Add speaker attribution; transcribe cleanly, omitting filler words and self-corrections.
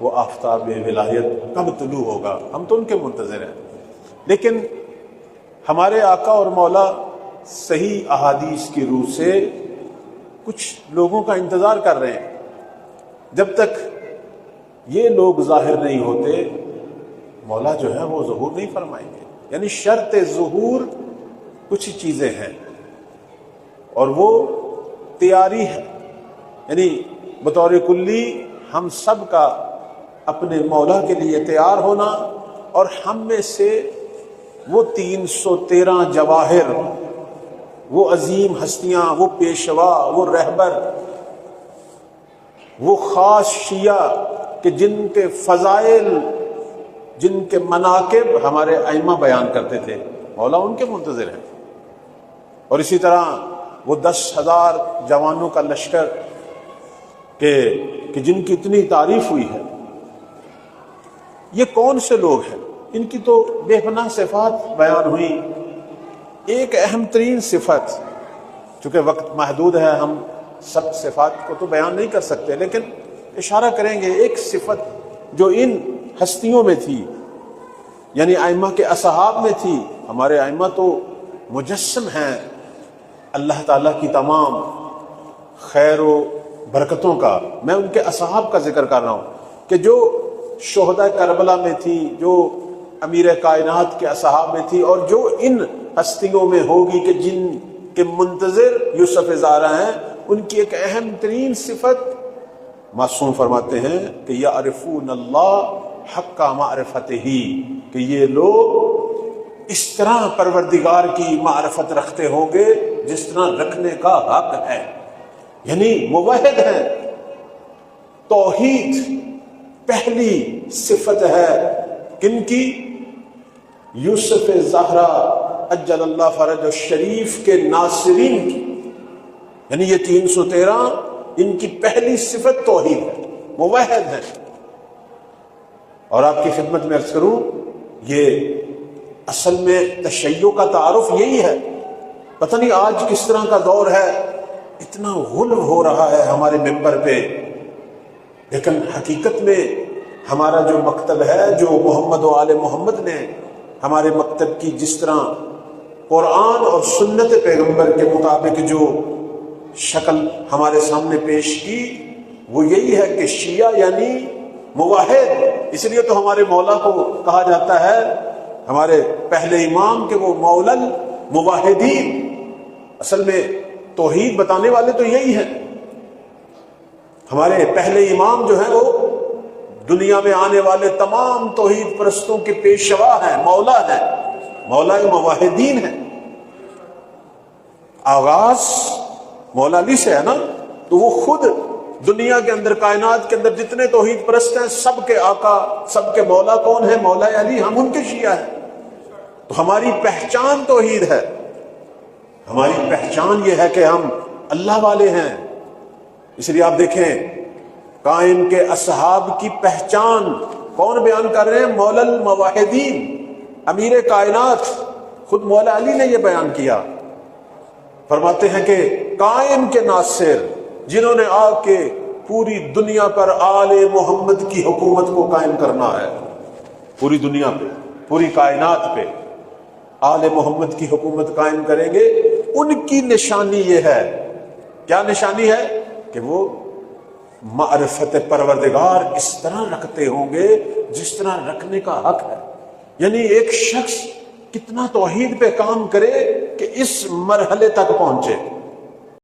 Speaker 1: وہ آفتاب ولایت کب طلوع ہوگا، ہم تو ان کے منتظر ہیں۔ لیکن ہمارے آقا اور مولا صحیح احادیث کی روح سے کچھ لوگوں کا انتظار کر رہے ہیں۔ جب تک یہ لوگ ظاہر نہیں ہوتے مولا جو ہے وہ ظہور نہیں فرمائیں گے۔ یعنی شرط ظہور کچھ چیزیں ہیں اور وہ تیاری ہے، یعنی بطور کلی ہم سب کا اپنے مولا کے لیے تیار ہونا، اور ہم میں سے وہ 313 جواہر، وہ عظیم ہستیاں، وہ پیشوا، وہ رہبر، وہ خاص شیعہ کہ جن کے فضائل، جن کے مناقب ہمارے ائمہ بیان کرتے تھے، مولا ان کے منتظر ہیں۔ اور اسی طرح وہ 10,000 جوانوں کا لشکر کہ جن کی اتنی تعریف ہوئی ہے، یہ کون سے لوگ ہیں؟ ان کی تو بے پناہ صفات بیان ہوئی۔ ایک اہم ترین صفت، چونکہ وقت محدود ہے ہم سب صفات کو تو بیان نہیں کر سکتے، لیکن اشارہ کریں گے ایک صفت جو ان ہستیوں میں تھی، یعنی ائمہ کے اصحاب میں تھی۔ ہمارے ائمہ تو مجسم ہیں اللہ تعالیٰ کی تمام خیر و برکتوں کا۔ میں ان کے اصحاب کا ذکر کر رہا ہوں کہ جو شہداء کربلا میں تھی، جو امیر کائنات کے اصحاب میں تھی، اور جو ان ہستیوں میں ہوگی کہ جن کے منتظر یوسف زارا ہیں، ان کی ایک اہم ترین صفت معصوم فرماتے ہیں کہ یعرفون اللہ حق معرفتہ، کہ یہ لوگ اس طرح پروردگار کی معرفت رکھتے ہوں گے جس طرح رکھنے کا حق ہے، یعنی موحد ہیں۔ توحید پہلی صفت ہے کن کی؟ یوسف زہرا اجل اللہ فرج الشریف کے ناصرین کی، یعنی یہ 313 ان کی پہلی صفت توحید ہے، موحد ہیں۔ اور آپ کی خدمت میں عرض کروں، یہ اصل میں تشیع کا تعارف یہی ہے۔ پتہ نہیں آج کس طرح کا دور ہے، اتنا غلو ہو رہا ہے ہمارے ممبر پہ، لیکن حقیقت میں ہمارا جو مکتب ہے، جو محمد و آل محمد نے ہمارے مکتب کی جس طرح قرآن اور سنت پیغمبر کے مطابق جو شکل ہمارے سامنے پیش کی، وہ یہی ہے کہ شیعہ یعنی موحد۔ اس لیے تو ہمارے مولا کو کہا جاتا ہے، ہمارے پہلے امام، کہ وہ مولا الموحدین۔ اصل میں توحید بتانے والے تو یہی ہیں۔ ہمارے پہلے امام جو ہیں وہ دنیا میں آنے والے تمام توحید پرستوں کے پیشوا ہیں، مولا ہیں، مولا موحدین ہیں۔ آغاز مولا علی سے ہے نا، تو وہ خود دنیا کے اندر، کائنات کے اندر جتنے توحید پرست ہیں، سب کے آقا، سب کے مولا کون ہے؟ مولا علی۔ ہم ان کے شیعہ ہیں، تو ہماری پہچان توحید ہے، ہماری پہچان یہ ہے کہ ہم اللہ والے ہیں۔ اس لیے آپ دیکھیں قائم کے اصحاب کی پہچان کون بیان کر رہے ہیں؟ مولا الموحدین، امیر کائنات، خود مولا علی نے یہ بیان کیا۔ فرماتے ہیں کہ قائم کے ناصر، جنہوں نے آ کے پوری دنیا پر آل محمد کی حکومت کو قائم کرنا ہے، پوری دنیا پہ، پوری کائنات پہ آل محمد کی حکومت قائم کریں گے۔ ان کی نشانی یہ ہے، کیا نشانی ہے؟ کہ وہ معرفت پروردگار اس طرح رکھتے ہوں گے جس طرح رکھنے کا حق ہے۔ یعنی ایک شخص کتنا توحید پہ کام کرے کہ اس مرحلے تک پہنچے۔